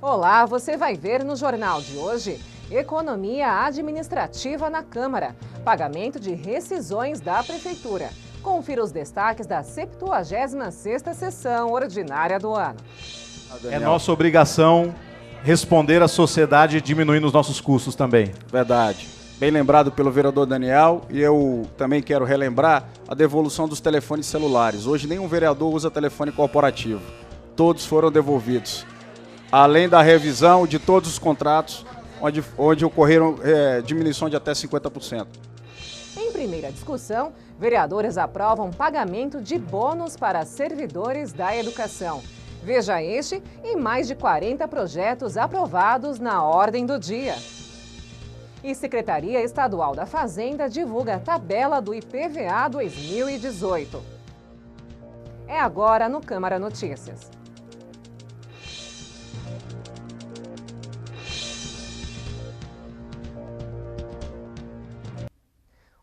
Olá, você vai ver no jornal de hoje: economia administrativa na Câmara, pagamento de rescisões da Prefeitura. Confira os destaques da 76ª sessão ordinária do ano. É nossa obrigação responder à sociedade diminuindo os nossos custos também. Verdade. Bem lembrado pelo vereador Daniel, e eu também quero relembrar a devolução dos telefones celulares. Hoje nenhum vereador usa telefone corporativo. Todos foram devolvidos. Além da revisão de todos os contratos, onde ocorreram diminuição de até 50%. Em primeira discussão, vereadores aprovam pagamento de bônus para servidores da educação. Veja este e mais de 40 projetos aprovados na ordem do dia. E Secretaria Estadual da Fazenda divulga a tabela do IPVA 2018. É agora no Câmara Notícias.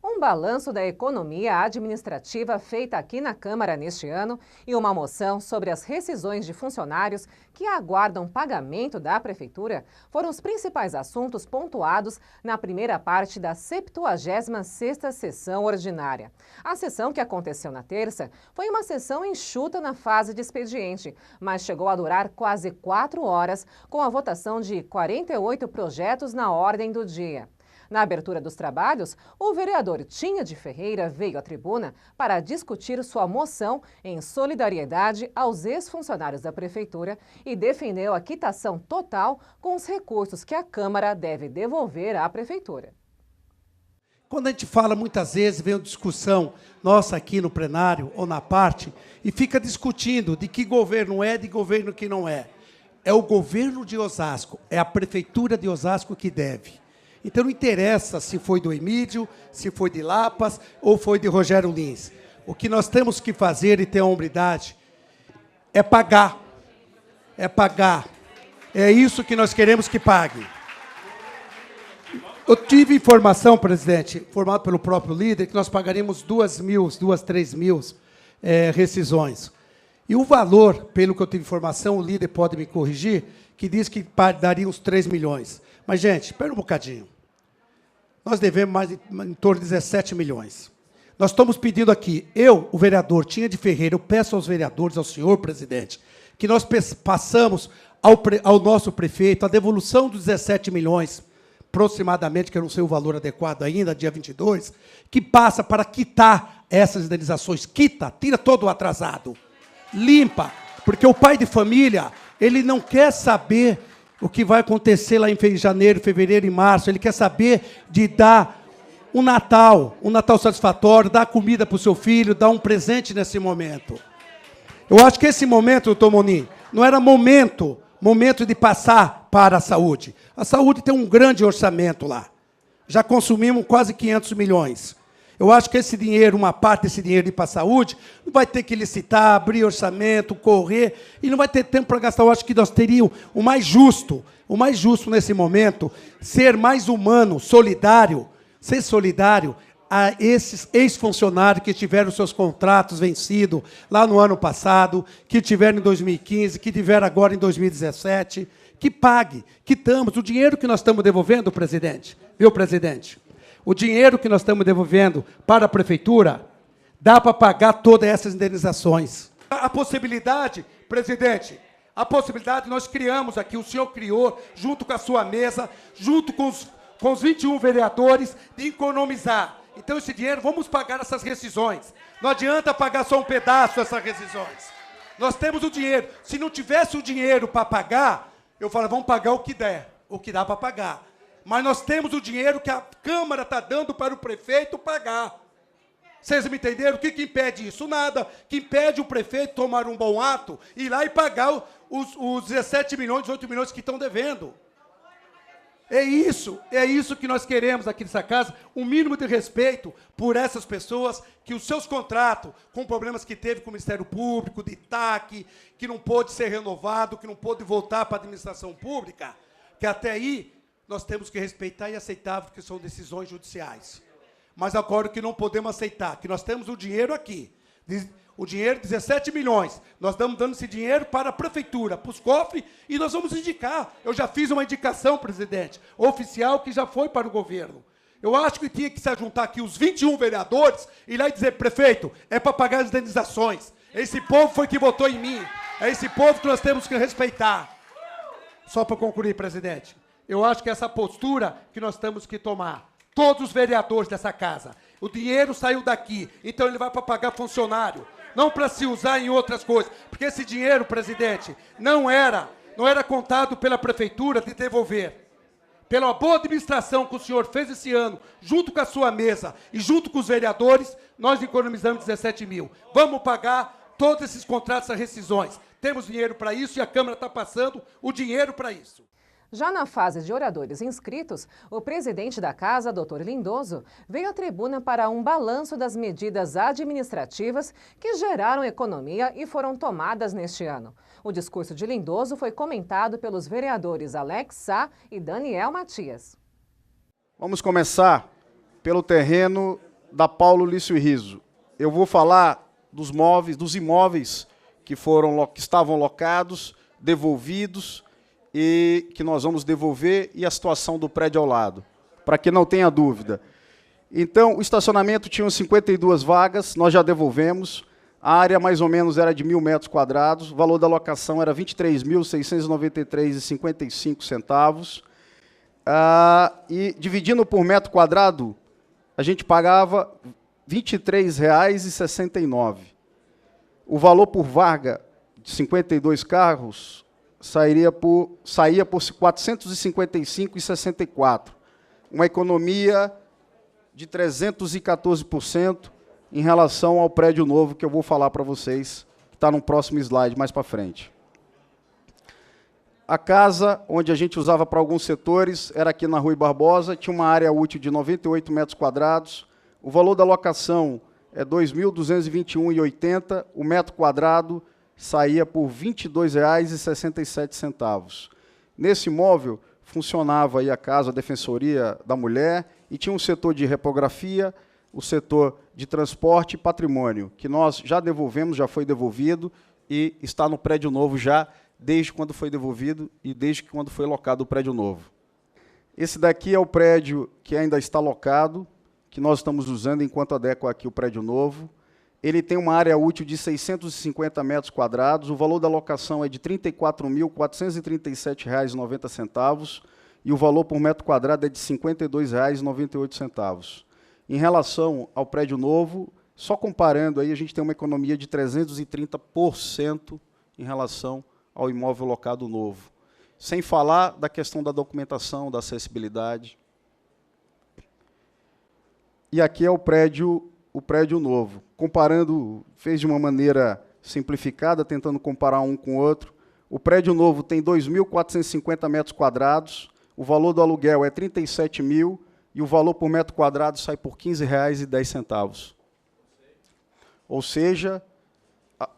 Um balanço da economia administrativa feita aqui na Câmara neste ano e uma moção sobre as rescisões de funcionários que aguardam pagamento da Prefeitura foram os principais assuntos pontuados na primeira parte da 76ª sessão ordinária. A sessão, que aconteceu na terça, foi uma sessão enxuta na fase de expediente, mas chegou a durar quase 4 horas, com a votação de 48 projetos na ordem do dia. Na abertura dos trabalhos, o vereador Tinha de Ferreira veio à tribuna para discutir sua moção em solidariedade aos ex-funcionários da Prefeitura e defendeu a quitação total com os recursos que a Câmara deve devolver à Prefeitura. Quando a gente fala, muitas vezes, vem uma discussão nossa aqui no plenário ou na parte, e fica discutindo de que governo é, de governo que não é. É o governo de Osasco, é a Prefeitura de Osasco que deve. Então não interessa se foi do Emílio, se foi de Lapas ou foi de Rogério Lins. O que nós temos que fazer e ter a hombridade é pagar. É pagar. É isso que nós queremos que pague. Eu tive informação, presidente, informado pelo próprio líder, que nós pagaríamos 3 mil rescisões. E o valor, pelo que eu tive informação, o líder pode me corrigir, que diz que daria uns 3 milhões. Mas, gente, espera um bocadinho. Nós devemos mais em torno de 17 milhões. Nós estamos pedindo aqui, o vereador Tinha de Ferreira, eu peço aos vereadores, ao senhor presidente, que nós passamos ao nosso prefeito a devolução dos 17 milhões, aproximadamente, que eu não sei o valor adequado ainda, dia 22, que passa para quitar essas indenizações. Quita, tira todo o atrasado. Limpa, porque o pai de família, ele não quer saber o que vai acontecer lá em janeiro, fevereiro e março. Ele quer saber de dar um Natal satisfatório, dar comida para o seu filho, dar um presente nesse momento. Eu acho que esse momento, doutor Monin, não era momento de passar para a saúde. A saúde tem um grande orçamento lá. Já consumimos quase 500 milhões. Eu acho que esse dinheiro, uma parte desse dinheiro ir para a saúde, não vai ter que licitar, abrir orçamento, correr, e não vai ter tempo para gastar. Eu acho que nós teríamos o mais justo nesse momento, ser mais humano, solidário, ser solidário a esses ex-funcionários que tiveram seus contratos vencidos lá no ano passado, que tiveram em 2015, que tiveram agora em 2017, que pague, quitamos o dinheiro que nós estamos devolvendo, presidente, viu, presidente? O dinheiro que nós estamos devolvendo para a Prefeitura dá para pagar todas essas indenizações. A possibilidade, presidente, nós criamos aqui, o senhor criou, junto com a sua mesa, junto com os 21 vereadores, de economizar. Então, esse dinheiro, vamos pagar essas rescisões. Não adianta pagar só um pedaço dessas rescisões. Nós temos o dinheiro. Se não tivesse o dinheiro para pagar, eu falo, vamos pagar o que der, o que dá para pagar. Mas nós temos o dinheiro que a Câmara está dando para o prefeito pagar. Vocês me entenderam? O que impede isso? Nada. O que impede o prefeito tomar um bom ato, ir lá e pagar os 17 milhões, 18 milhões que estão devendo. É isso que nós queremos aqui nessa casa, um mínimo de respeito por essas pessoas, que os seus contratos, com problemas que teve com o Ministério Público, de TAC, que não pôde ser renovado, que não pôde voltar para a administração pública, que até aí nós temos que respeitar e aceitar, porque são decisões judiciais. Mas agora o que não podemos aceitar, que nós temos o dinheiro aqui. O dinheiro, 17 milhões. Nós estamos dando esse dinheiro para a prefeitura, para os cofres, e nós vamos indicar. Eu já fiz uma indicação, presidente, oficial, que já foi para o governo. Eu acho que tinha que se juntar aqui os 21 vereadores e ir lá e dizer, prefeito, é para pagar as indenizações. Esse povo foi que votou em mim. É esse povo que nós temos que respeitar. Só para concluir, presidente, eu acho que essa postura que nós temos que tomar, todos os vereadores dessa casa, o dinheiro saiu daqui, então ele vai para pagar funcionário, não para se usar em outras coisas. Porque esse dinheiro, presidente, não era contado pela prefeitura de devolver. Pela boa administração que o senhor fez esse ano, junto com a sua mesa e junto com os vereadores, nós economizamos 17 mil. Vamos pagar todos esses contratos a rescisões. Temos dinheiro para isso e a Câmara está passando o dinheiro para isso. Já na fase de oradores inscritos, o presidente da Casa, Dr. Lindoso, veio à tribuna para um balanço das medidas administrativas que geraram economia e foram tomadas neste ano. O discurso de Lindoso foi comentado pelos vereadores Alex Sá e Daniel Matias. Vamos começar pelo terreno da Paulo Lício Riso. Eu vou falar dos imóveis que estavam locados, devolvidos, e que nós vamos devolver, e a situação do prédio ao lado, para que não tenha dúvida. Então, o estacionamento tinha 52 vagas, nós já devolvemos, a área mais ou menos era de 1.000 metros quadrados, o valor da locação era R$ 23.693,55, e dividindo por metro quadrado, a gente pagava R$ 23,69. O valor por vaga de 52 carros saía por R$ 455,64, uma economia de 314% em relação ao prédio novo que eu vou falar para vocês, que está no próximo slide, mais para frente. A casa, onde a gente usava para alguns setores, era aqui na Rui Barbosa, tinha uma área útil de 98 metros quadrados, o valor da locação é R$ 2.221,80, o metro quadrado saía por R$ 22,67. Nesse imóvel, funcionava aí a Casa a Defensoria da Mulher e tinha um setor de repografia, o setor de transporte e patrimônio, que nós já devolvemos, já foi devolvido e está no prédio novo já, desde quando foi devolvido e desde quando foi locado o prédio novo. Esse daqui é o prédio que ainda está locado, que nós estamos usando enquanto adequa aqui o prédio novo. Ele tem uma área útil de 650 metros quadrados, o valor da locação é de R$ 34.437,90 e o valor por metro quadrado é de R$ 52,98. Em relação ao prédio novo, só comparando, aí a gente tem uma economia de 330% em relação ao imóvel locado novo. Sem falar da questão da documentação, da acessibilidade. E aqui é o prédio novo. Comparando, fez de uma maneira simplificada, tentando comparar um com o outro. O prédio novo tem 2.450 metros quadrados, o valor do aluguel é R$ 37.000 e o valor por metro quadrado sai por R$ 15,10. Ou seja,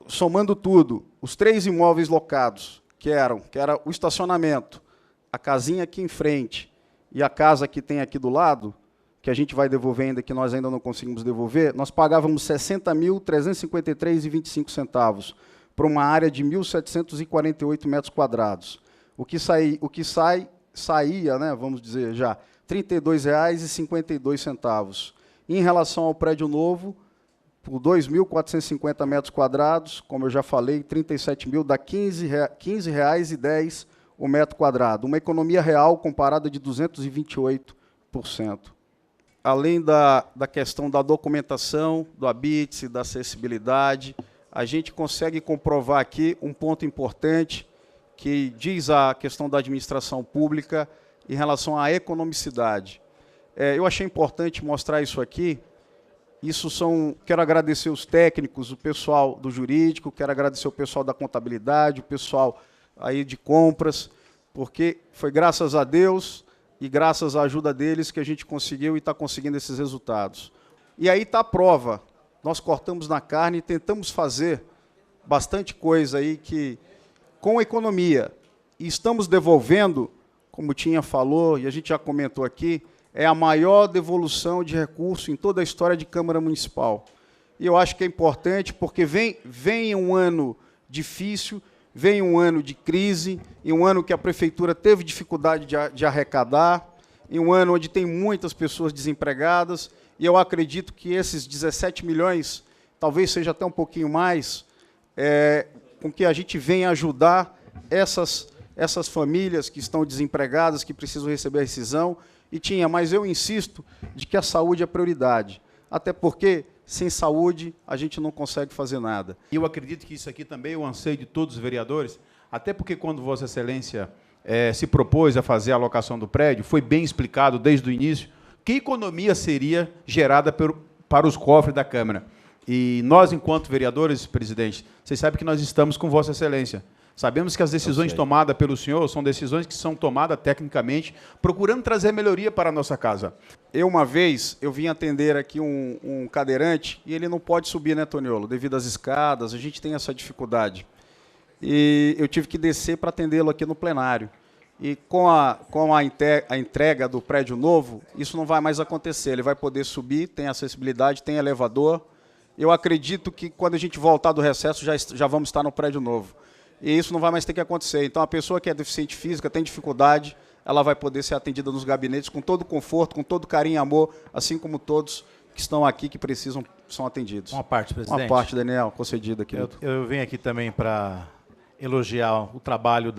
somando tudo, os 3 imóveis locados, que era o estacionamento, a casinha aqui em frente e a casa que tem aqui do lado, que a gente vai devolver ainda, que nós ainda não conseguimos devolver, nós pagávamos R$ 60.353,25 para uma área de 1.748 metros quadrados. O que saía, né, vamos dizer já, R$ 32,52. Em relação ao prédio novo, por 2.450 metros quadrados, como eu já falei, R$ 37.000 dá R$ 15,10 o metro quadrado. Uma economia real comparada de 228%. Além da questão da documentação, do habite, da acessibilidade, a gente consegue comprovar aqui um ponto importante que diz a questão da administração pública em relação à economicidade. Eu achei importante mostrar isso aqui. Quero agradecer os técnicos, o pessoal do jurídico, quero agradecer o pessoal da contabilidade, o pessoal aí de compras, porque foi graças a Deus e graças à ajuda deles que a gente conseguiu e está conseguindo esses resultados. E aí está a prova. Nós cortamos na carne e tentamos fazer bastante coisa aí com a economia. E estamos devolvendo, como o Tinha falou, e a gente já comentou aqui, é a maior devolução de recurso em toda a história de Câmara Municipal. E eu acho que é importante porque vem um ano difícil, vem um ano de crise, e um ano que a prefeitura teve dificuldade de arrecadar, em um ano onde tem muitas pessoas desempregadas, e eu acredito que esses 17 milhões, talvez seja até um pouquinho mais, com que a gente venha ajudar essas famílias que estão desempregadas, que precisam receber a rescisão, mas eu insisto de que a saúde é prioridade, até porque sem saúde a gente não consegue fazer nada. E eu acredito que isso aqui também é o anseio de todos os vereadores, até porque quando Vossa Excelência se propôs a fazer a alocação do prédio, foi bem explicado desde o início que economia seria gerada para os cofres da Câmara. E nós, enquanto vereadores, presidente, vocês sabem que nós estamos com Vossa Excelência. Sabemos que as decisões tomadas pelo senhor são decisões que são tomadas tecnicamente, procurando trazer melhoria para a nossa casa. Uma vez, eu vim atender aqui um cadeirante, e ele não pode subir, né, Toniolo? Devido às escadas, a gente tem essa dificuldade. E eu tive que descer para atendê-lo aqui no plenário. E com a entrega do prédio novo, isso não vai mais acontecer. Ele vai poder subir, tem acessibilidade, tem elevador. Eu acredito que quando a gente voltar do recesso, já vamos estar no prédio novo. E isso não vai mais ter que acontecer. Então, a pessoa que é deficiente física, tem dificuldade, ela vai poder ser atendida nos gabinetes com todo conforto, com todo carinho e amor, assim como todos que estão aqui, que precisam, são atendidos. Uma parte, presidente. Uma parte, Daniel, concedida aqui. Eu venho aqui também para elogiar o trabalho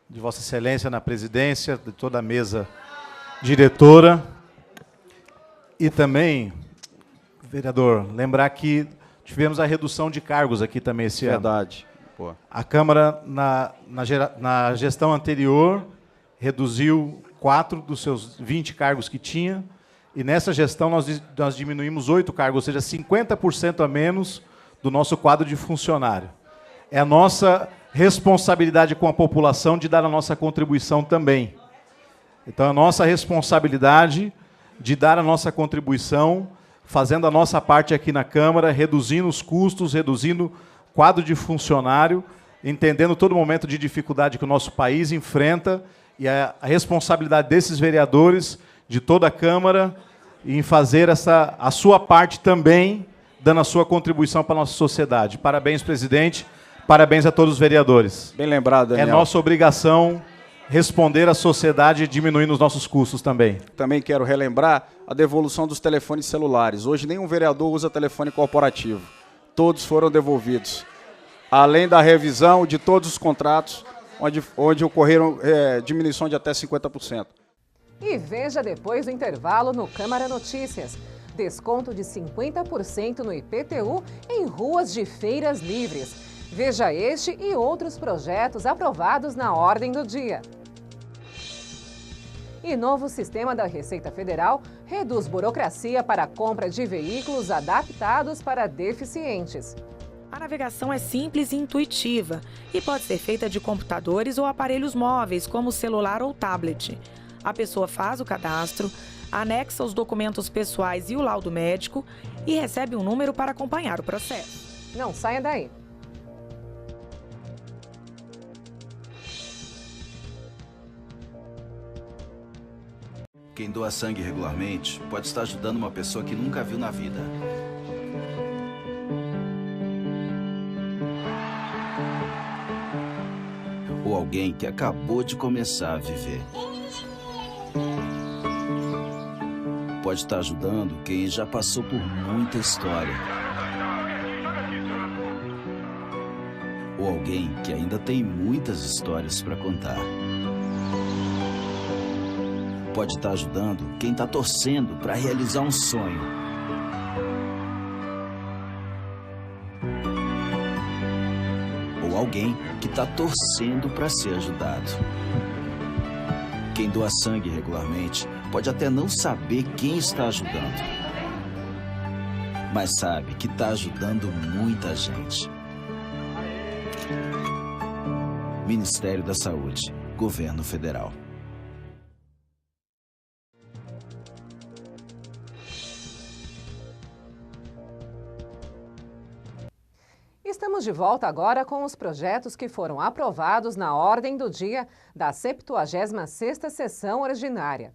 de Vossa Excelência na presidência, de toda a mesa diretora. E também, vereador, lembrar que tivemos a redução de cargos aqui também esse ano. Verdade. Pô. A Câmara, na gestão anterior, reduziu 4 dos seus 20 cargos que tinha, e nessa gestão nós diminuímos 8 cargos, ou seja, 50% a menos do nosso quadro de funcionário. É a nossa responsabilidade com a população de dar a nossa contribuição também. Então, é a nossa responsabilidade de dar a nossa contribuição, fazendo a nossa parte aqui na Câmara, reduzindo os custos, reduzindo quadro de funcionário, entendendo todo momento de dificuldade que o nosso país enfrenta, e a responsabilidade desses vereadores, de toda a Câmara, em fazer a sua parte também, dando a sua contribuição para a nossa sociedade. Parabéns, presidente, parabéns a todos os vereadores. Bem lembrado, Daniel. É nossa obrigação responder à sociedade e diminuir os nossos custos também. Também quero relembrar a devolução dos telefones celulares. Hoje nenhum vereador usa telefone corporativo. Todos foram devolvidos. Além da revisão de todos os contratos, onde ocorreram diminuição de até 50%. E veja depois do intervalo no Câmara Notícias. Desconto de 50% no IPTU em ruas de feiras livres. Veja este e outros projetos aprovados na ordem do dia. E novo sistema da Receita Federal reduz burocracia para a compra de veículos adaptados para deficientes. A navegação é simples e intuitiva e pode ser feita de computadores ou aparelhos móveis, como celular ou tablet. A pessoa faz o cadastro, anexa os documentos pessoais e o laudo médico e recebe um número para acompanhar o processo. Não saia daí. Quem doa sangue regularmente pode estar ajudando uma pessoa que nunca viu na vida. Ou alguém que acabou de começar a viver. Pode estar ajudando quem já passou por muita história. Ou alguém que ainda tem muitas histórias para contar. Pode estar ajudando quem está torcendo para realizar um sonho. Ou alguém que está torcendo para ser ajudado. Quem doa sangue regularmente pode até não saber quem está ajudando, mas sabe que está ajudando muita gente. Ministério da Saúde, Governo Federal. Estamos de volta agora com os projetos que foram aprovados na ordem do dia da 76ª Sessão Ordinária.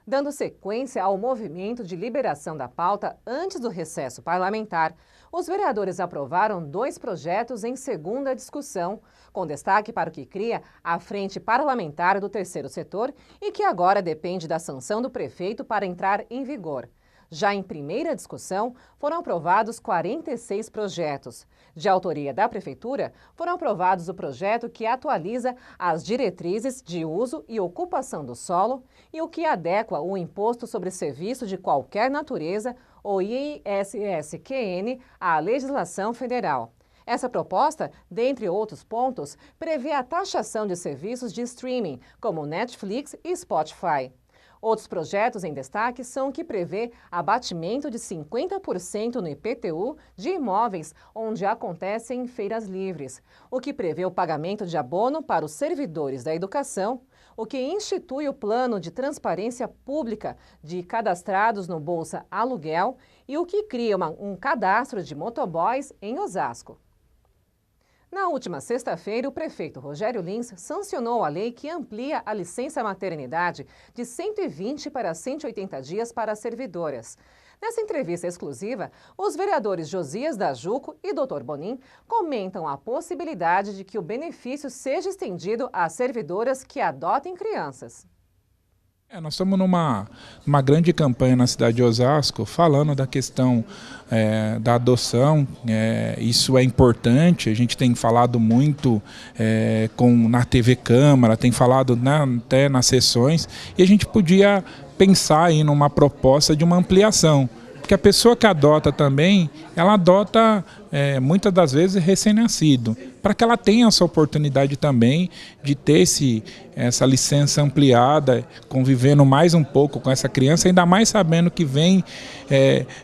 Dando sequência ao movimento de liberação da pauta antes do recesso parlamentar, os vereadores aprovaram 2 projetos em segunda discussão, com destaque para o que cria a Frente Parlamentar do Terceiro Setor e que agora depende da sanção do prefeito para entrar em vigor. Já em primeira discussão, foram aprovados 46 projetos. De autoria da Prefeitura, foram aprovados o projeto que atualiza as diretrizes de uso e ocupação do solo e o que adequa o Imposto sobre Serviço de Qualquer Natureza, ou ISSQN, à legislação federal. Essa proposta, dentre outros pontos, prevê a taxação de serviços de streaming, como Netflix e Spotify. Outros projetos em destaque são o que prevê abatimento de 50% no IPTU de imóveis onde acontecem feiras livres, o que prevê o pagamento de abono para os servidores da educação, o que institui o plano de transparência pública de cadastrados no Bolsa Aluguel e o que cria um cadastro de motoboys em Osasco. Na última sexta-feira, o prefeito Rogério Lins sancionou a lei que amplia a licença maternidade de 120 para 180 dias para as servidoras. Nessa entrevista exclusiva, os vereadores Josias da Juco e Dr. Bonin comentam a possibilidade de que o benefício seja estendido às servidoras que adotem crianças. Nós estamos numa grande campanha na cidade de Osasco, falando da questão da adoção. Isso é importante, a gente tem falado muito na TV Câmara, tem falado até nas sessões, e a gente podia pensar aí numa proposta de uma ampliação. Porque a pessoa que adota também, ela adota muitas das vezes recém-nascido, para que ela tenha essa oportunidade também de ter essa licença ampliada, convivendo mais um pouco com essa criança, ainda mais sabendo que vem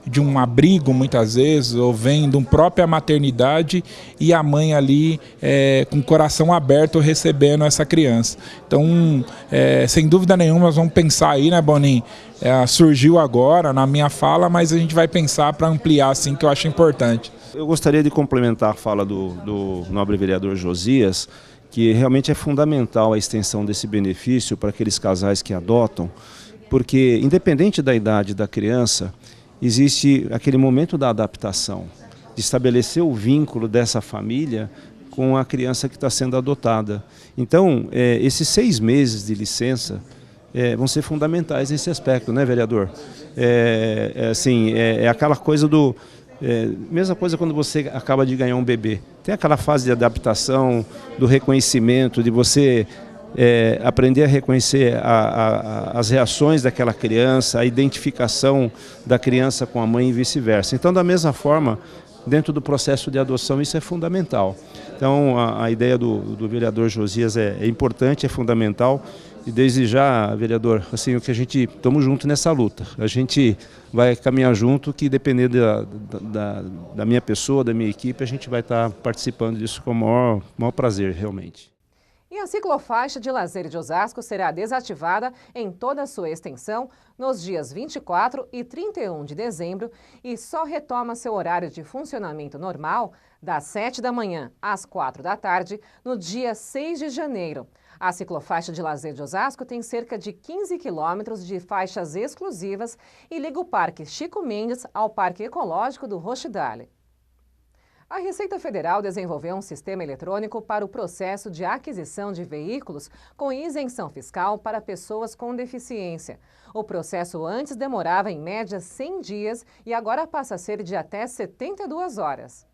de um abrigo muitas vezes, ou vem de uma própria maternidade e a mãe ali com o coração aberto recebendo essa criança. Então, sem dúvida nenhuma, nós vamos pensar aí, né, Bonin? Surgiu agora na minha fala, mas a gente vai pensar para ampliar, assim, que eu acho importante. Eu gostaria de complementar a fala do nobre vereador Josias, que realmente é fundamental a extensão desse benefício para aqueles casais que adotam, porque independente da idade da criança, existe aquele momento da adaptação, de estabelecer o vínculo dessa família com a criança que está sendo adotada. Então, esses 6 meses de licença vão ser fundamentais nesse aspecto, né, vereador? É aquela coisa do... mesma coisa quando você acaba de ganhar um bebê. Tem aquela fase de adaptação, do reconhecimento, de você aprender a reconhecer as reações daquela criança, a identificação da criança com a mãe e vice-versa. Então, da mesma forma, dentro do processo de adoção, isso é fundamental. Então, a ideia do vereador Josias é importante, é fundamental. E desde já, vereador, assim, o que a gente estamos juntos nessa luta. A gente vai caminhar junto, que dependendo da minha pessoa, da minha equipe, a gente vai estar participando disso com o maior prazer, realmente. E a ciclofaixa de lazer de Osasco será desativada em toda a sua extensão nos dias 24 e 31 de dezembro e só retoma seu horário de funcionamento normal das 7 da manhã às 4 da tarde no dia 6 de janeiro. A ciclofaixa de lazer de Osasco tem cerca de 15 quilômetros de faixas exclusivas e liga o Parque Chico Mendes ao Parque Ecológico do Rochdale. A Receita Federal desenvolveu um sistema eletrônico para o processo de aquisição de veículos com isenção fiscal para pessoas com deficiência. O processo antes demorava em média 100 dias e agora passa a ser de até 72 horas.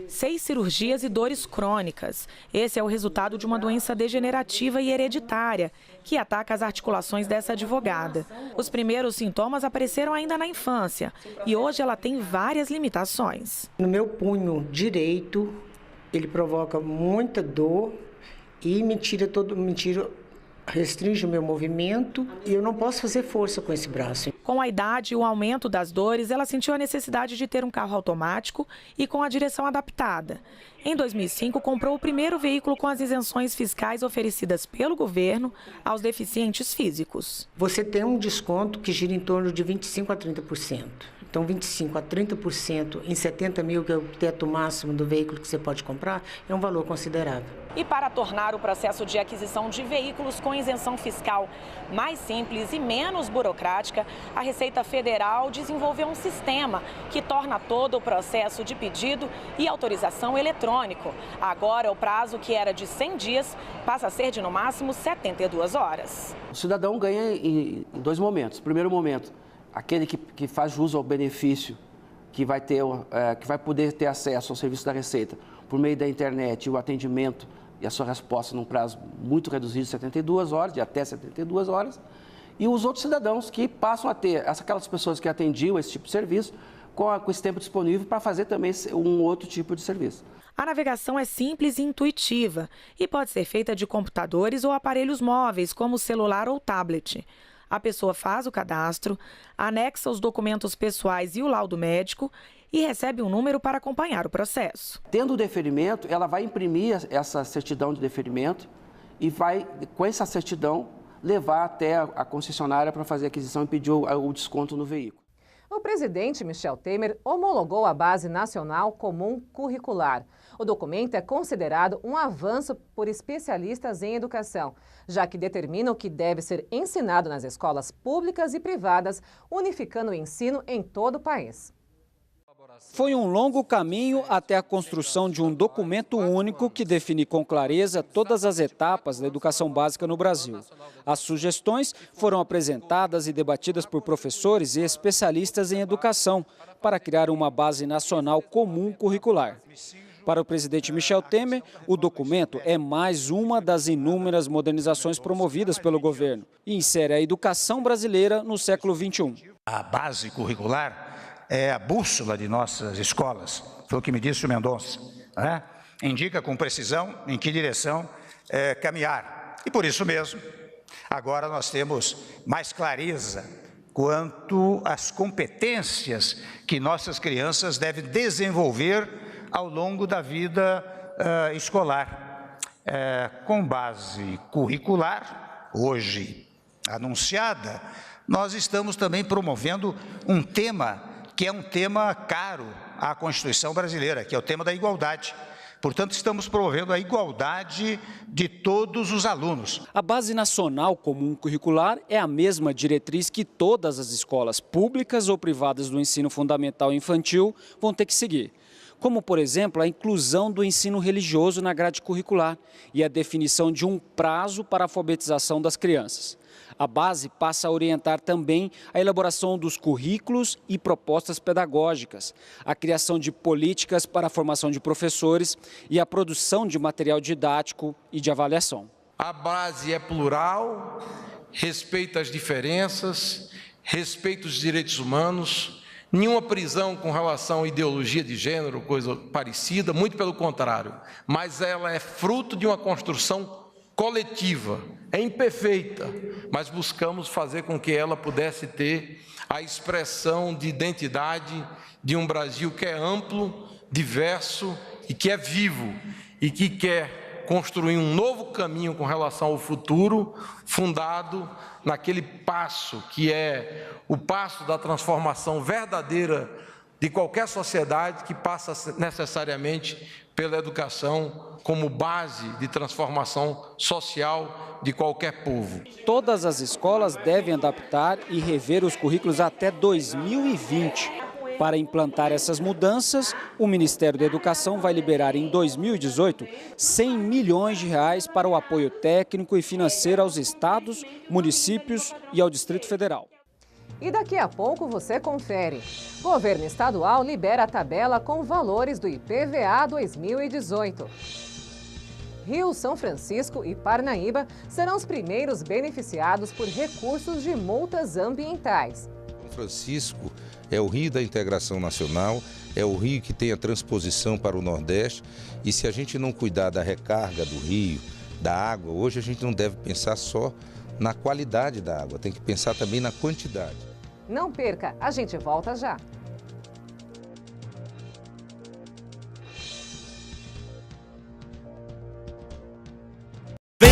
6 cirurgias e dores crônicas. Esse é o resultado de uma doença degenerativa e hereditária que ataca as articulações dessa advogada. Os primeiros sintomas apareceram ainda na infância e hoje ela tem várias limitações. No meu punho direito, ele provoca muita dor e restringe o meu movimento e eu não posso fazer força com esse braço. Com a idade e o aumento das dores, ela sentiu a necessidade de ter um carro automático e com a direção adaptada. Em 2005, comprou o primeiro veículo com as isenções fiscais oferecidas pelo governo aos deficientes físicos. Você tem um desconto que gira em torno de 25% a 30%. Então, 25% a 30% em 70 mil, que é o teto máximo do veículo que você pode comprar, é um valor considerável. E para tornar o processo de aquisição de veículos com isenção fiscal mais simples e menos burocrática, a Receita Federal desenvolveu um sistema que torna todo o processo de pedido e autorização eletrônico. Agora, o prazo que era de 100 dias passa a ser de, no máximo, 72 horas. O cidadão ganha em dois momentos. Primeiro momento, aquele que faz jus ao benefício, que vai poder ter acesso ao serviço da Receita por meio da internet e o atendimento e a sua resposta num prazo muito reduzido de 72 horas, de até 72 horas, e os outros cidadãos que passam a ter, aquelas pessoas que atendiam esse tipo de serviço, com esse tempo disponível para fazer também um outro tipo de serviço. A navegação é simples e intuitiva e pode ser feita de computadores ou aparelhos móveis, como celular ou tablet. A pessoa faz o cadastro, anexa os documentos pessoais e o laudo médico e recebe um número para acompanhar o processo. Tendo o deferimento, ela vai imprimir essa certidão de deferimento e vai, com essa certidão, levar até a concessionária para fazer a aquisição e pedir o desconto no veículo. O presidente Michel Temer homologou a Base Nacional Comum Curricular. O documento é considerado um avanço por especialistas em educação, já que determina o que deve ser ensinado nas escolas públicas e privadas, unificando o ensino em todo o país. Foi um longo caminho até a construção de um documento único que define com clareza todas as etapas da educação básica no Brasil. As sugestões foram apresentadas e debatidas por professores e especialistas em educação para criar uma base nacional comum curricular. Para o presidente Michel Temer, o documento é mais uma das inúmeras modernizações promovidas pelo governo e insere a educação brasileira no século XXI. A base curricular é a bússola de nossas escolas, foi o que me disse o Mendonça, né? Indica com precisão em que direção caminhar. E por isso mesmo, agora nós temos mais clareza quanto às competências que nossas crianças devem desenvolver ao longo da vida escolar. Com base curricular, hoje anunciada, nós estamos também promovendo um tema que é um tema caro à Constituição brasileira, que é o tema da igualdade. Portanto, estamos promovendo a igualdade de todos os alunos. A Base Nacional Comum Curricular é a mesma diretriz que todas as escolas públicas ou privadas do ensino fundamental e infantil vão ter que seguir. Como, por exemplo, a inclusão do ensino religioso na grade curricular e a definição de um prazo para a alfabetização das crianças. A base passa a orientar também a elaboração dos currículos e propostas pedagógicas, a criação de políticas para a formação de professores e a produção de material didático e de avaliação. A base é plural, respeita as diferenças, respeita os direitos humanos, nenhuma prisão com relação à ideologia de gênero, coisa parecida, muito pelo contrário, mas ela é fruto de uma construção coletiva, é imperfeita, mas buscamos fazer com que ela pudesse ter a expressão de identidade de um Brasil que é amplo, diverso e que é vivo e que quer construir um novo caminho com relação ao futuro, fundado naquele passo que é o passo da transformação verdadeira de qualquer sociedade, que passa necessariamente pela educação como base de transformação social de qualquer povo. Todas as escolas devem adaptar e rever os currículos até 2020. Para implantar essas mudanças, o Ministério da Educação vai liberar em 2018 100 milhões de reais para o apoio técnico e financeiro aos estados, municípios e ao Distrito Federal. E daqui a pouco você confere. Governo estadual libera a tabela com valores do IPVA 2018. Rio São Francisco e Parnaíba serão os primeiros beneficiados por recursos de multas ambientais. São Francisco é o rio da integração nacional, é o rio que tem a transposição para o Nordeste, e se a gente não cuidar da recarga do rio, da água, hoje a gente não deve pensar só na qualidade da água, tem que pensar também na quantidade. Não perca, a gente volta já. Vem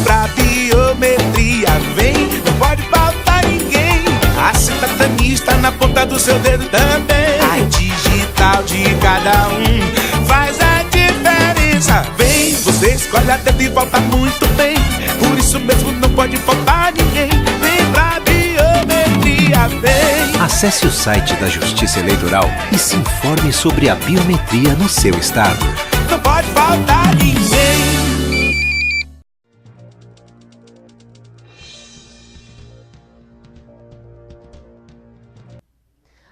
pra biometria, vem, não pode faltar ninguém. A cidadania está na ponta do seu dedo também. A digital de cada um faz a diferença. Vem, você escolhe tudo e volta muito bem. Por isso mesmo não pode faltar ninguém. Vem pra biometria, vem. Acesse o site da Justiça Eleitoral e se informe sobre a biometria no seu estado. Não pode faltar ninguém.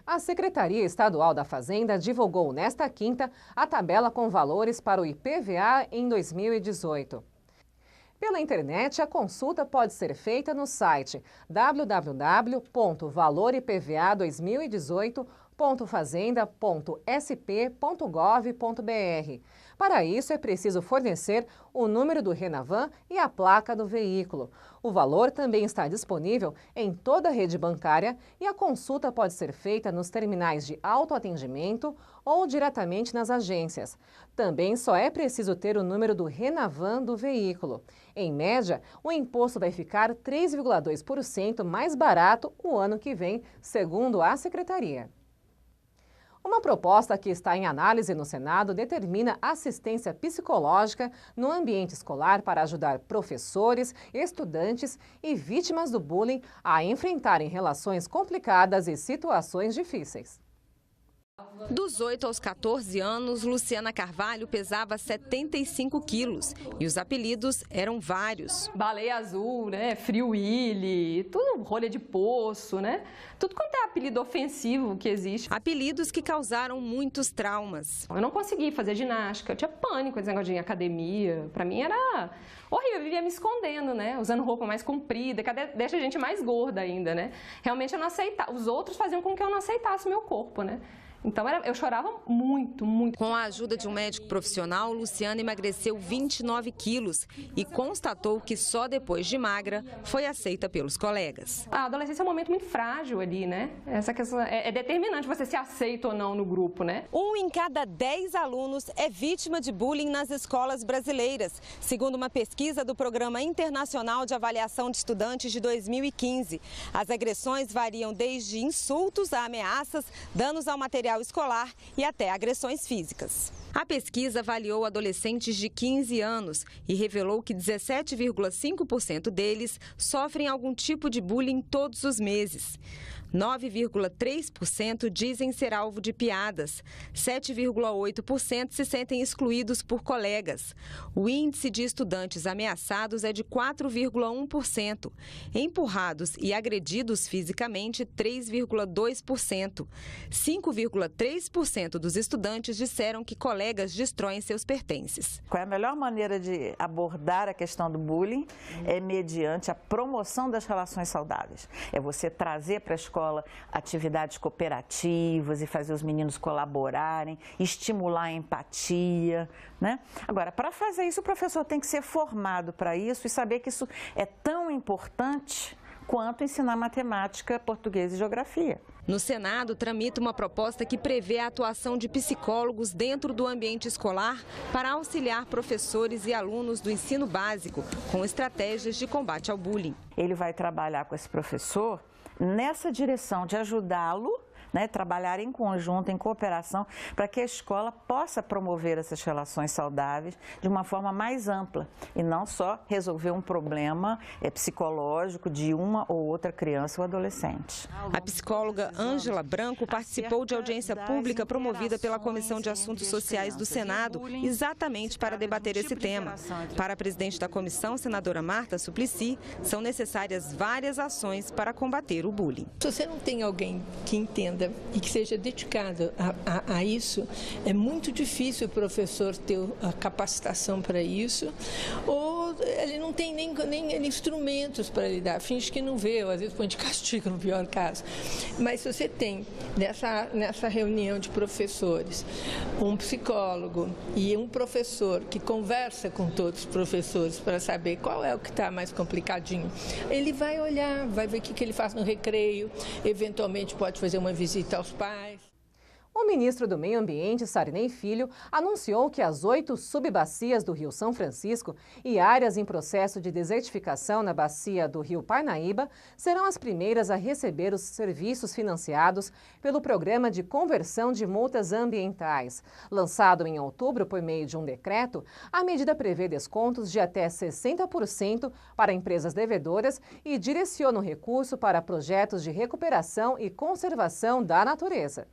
A Secretaria Estadual da Fazenda divulgou nesta quinta a tabela com valores para o IPVA em 2018. Pela internet, a consulta pode ser feita no site www.valoripva2018.fazenda.sp.gov.br. Para isso, é preciso fornecer o número do RENAVAN e a placa do veículo. O valor também está disponível em toda a rede bancária e a consulta pode ser feita nos terminais de autoatendimento ou diretamente nas agências. Também só é preciso ter o número do RENAVAN do veículo. Em média, o imposto vai ficar 3,2% mais barato o ano que vem, segundo a Secretaria. Uma proposta que está em análise no Senado determina assistência psicológica no ambiente escolar para ajudar professores, estudantes e vítimas do bullying a enfrentarem relações complicadas e situações difíceis. Dos 8 aos 14 anos, Luciana Carvalho pesava 75 quilos e os apelidos eram vários. Baleia azul, né? Free Willy, tudo rolha de poço, né? Tudo quanto é apelido ofensivo que existe. Apelidos que causaram muitos traumas. Eu não consegui fazer ginástica, eu tinha pânico com esse negócio de academia. Pra mim era horrível, eu vivia me escondendo, né? Usando roupa mais comprida, que deixa a gente mais gorda ainda, né? Realmente eu não aceitava, os outros faziam com que eu não aceitasse o meu corpo, né? Então eu chorava muito, muito. Com a ajuda de um médico profissional, Luciana emagreceu 29 quilos e constatou que só depois de magra foi aceita pelos colegas. A adolescência é um momento muito frágil ali, né? Essa questão é determinante você se aceita ou não no grupo, né? 1 em cada 10 alunos é vítima de bullying nas escolas brasileiras, segundo uma pesquisa do Programa Internacional de Avaliação de Estudantes de 2015. As agressões variam desde insultos a ameaças, danos ao material escolar e até agressões físicas. A pesquisa avaliou adolescentes de 15 anos e revelou que 17,5% deles sofrem algum tipo de bullying todos os meses. 9,3% dizem ser alvo de piadas. 7,8% se sentem excluídos por colegas. O índice de estudantes ameaçados é de 4,1%. Empurrados e agredidos fisicamente, 3,2%. 5,3% dos estudantes disseram que colegas destroem seus pertences. Qual é a melhor maneira de abordar a questão do bullying? É mediante a promoção das relações saudáveis. É você trazer para a escola atividades cooperativas e fazer os meninos colaborarem, estimular a empatia, né? Agora, para fazer isso, o professor tem que ser formado para isso e saber que isso é tão importante quanto ensinar matemática, português e geografia. No Senado, tramita uma proposta que prevê a atuação de psicólogos dentro do ambiente escolar para auxiliar professores e alunos do ensino básico com estratégias de combate ao bullying. Ele vai trabalhar com esse professor nessa direção de ajudá-lo, né, trabalhar em conjunto, em cooperação, para que a escola possa promover essas relações saudáveis de uma forma mais ampla e não só resolver um problema psicológico de uma ou outra criança ou adolescente. A psicóloga Ângela Branco participou de audiência pública promovida pela Comissão de Assuntos Sociais do Senado exatamente para debater esse tema. Para a presidente da comissão, senadora Marta Suplicy, são necessárias várias ações para combater o bullying. Se você não tem alguém que entenda e que seja dedicado a isso, é muito difícil o professor ter a capacitação para isso, ou ele não tem nem instrumentos para lidar, finge que não vê, ou às vezes põe de castigo no pior caso. Mas se você tem nessa reunião de professores um psicólogo e um professor que conversa com todos os professores para saber qual é o que está mais complicadinho, ele vai olhar, vai ver o que ele faz no recreio, eventualmente pode fazer uma visita aos pais. O O ministro do Meio Ambiente, Sarney Filho, anunciou que as 8 subbacias do Rio São Francisco e áreas em processo de desertificação na bacia do Rio Parnaíba serão as primeiras a receber os serviços financiados pelo Programa de Conversão de Multas Ambientais. Lançado em outubro por meio de um decreto, a medida prevê descontos de até 60% para empresas devedoras e direciona o recurso para projetos de recuperação e conservação da natureza.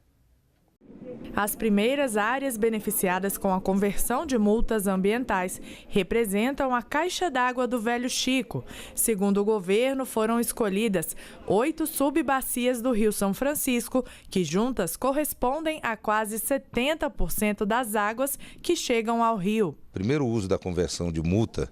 As primeiras áreas beneficiadas com a conversão de multas ambientais representam a Caixa d'Água do Velho Chico. Segundo o governo, foram escolhidas 8 subbacias do Rio São Francisco, que juntas correspondem a quase 70% das águas que chegam ao rio. O primeiro uso da conversão de multa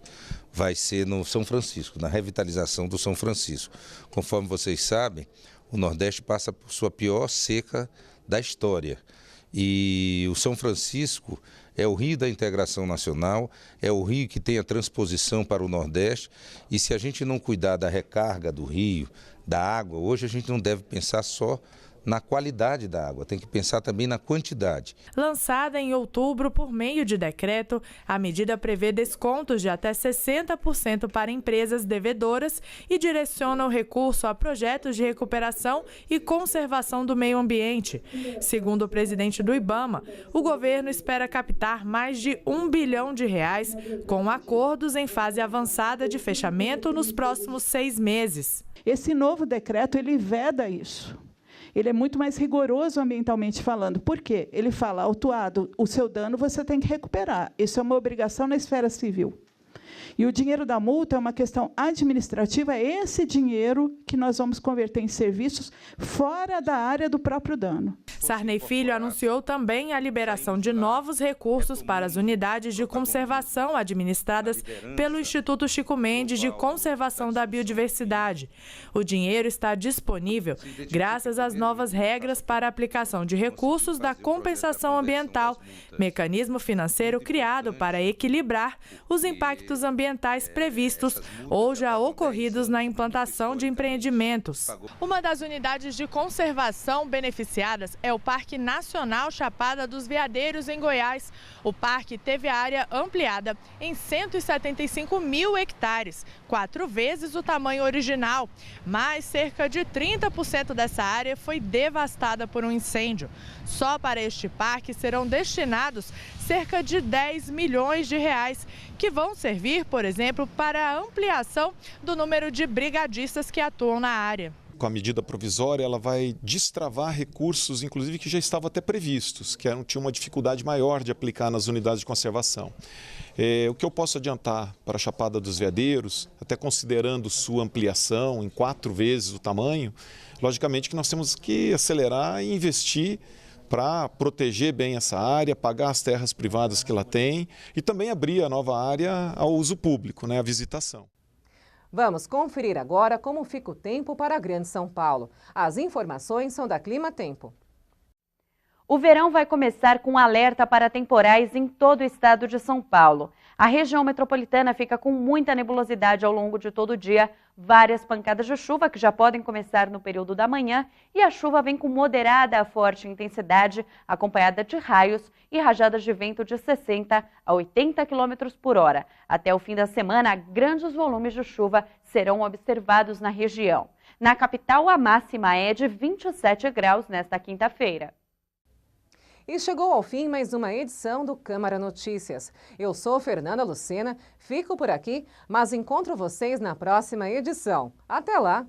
vai ser no São Francisco, na revitalização do São Francisco. Conforme vocês sabem, o Nordeste passa por sua pior seca da história. E o São Francisco é o rio da integração nacional, é o rio que tem a transposição para o Nordeste, e se a gente não cuidar da recarga do rio, da água, hoje a gente não deve pensar só na qualidade da água, tem que pensar também na quantidade. Lançada em outubro por meio de decreto, a medida prevê descontos de até 60% para empresas devedoras e direciona o recurso a projetos de recuperação e conservação do meio ambiente. Segundo o presidente do IBAMA, o governo espera captar mais de R$1 bilhão com acordos em fase avançada de fechamento nos próximos 6 meses. Esse novo decreto, ele veda isso. Ele é muito mais rigoroso ambientalmente falando. Por quê? Ele fala, autuado, o seu dano você tem que recuperar. Isso é uma obrigação na esfera civil. E o dinheiro da multa é uma questão administrativa, é esse dinheiro que nós vamos converter em serviços fora da área do próprio dano. Sarney Filho anunciou também a liberação de novos recursos para as unidades de conservação administradas pelo Instituto Chico Mendes de Conservação da Biodiversidade. O dinheiro está disponível graças às novas regras para a aplicação de recursos da compensação ambiental, mecanismo financeiro criado para equilibrar os impactos ambientais previstos ou já ocorridos na implantação de empreendimentos. Uma das unidades de conservação beneficiadas é o Parque Nacional Chapada dos Veadeiros, em Goiás. O parque teve a área ampliada em 175 mil hectares, 4 vezes o tamanho original, mas cerca de 30% dessa área foi devastada por um incêndio. Só para este parque serão destinados cerca de R$10 milhões, que vão servir, por exemplo, para a ampliação do número de brigadistas que atuam na área. Com a medida provisória, ela vai destravar recursos, inclusive que já estavam até previstos, que tinham uma dificuldade maior de aplicar nas unidades de conservação. O que eu posso adiantar para a Chapada dos Veadeiros, até considerando sua ampliação em 4 vezes o tamanho, logicamente que nós temos que acelerar e investir para proteger bem essa área, pagar as terras privadas que ela tem e também abrir a nova área ao uso público, a visitação. Vamos conferir agora como fica o tempo para a Grande São Paulo. As informações são da Clima Tempo. O verão vai começar com alerta para temporais em todo o estado de São Paulo. A região metropolitana fica com muita nebulosidade ao longo de todo o dia, várias pancadas de chuva que já podem começar no período da manhã e a chuva vem com moderada a forte intensidade, acompanhada de raios e rajadas de vento de 60 a 80 km por hora. Até o fim da semana, grandes volumes de chuva serão observados na região. Na capital, a máxima é de 27 graus nesta quinta-feira. E chegou ao fim mais uma edição do Câmara Notícias. Eu sou Fernanda Lucena, fico por aqui, mas encontro vocês na próxima edição. Até lá!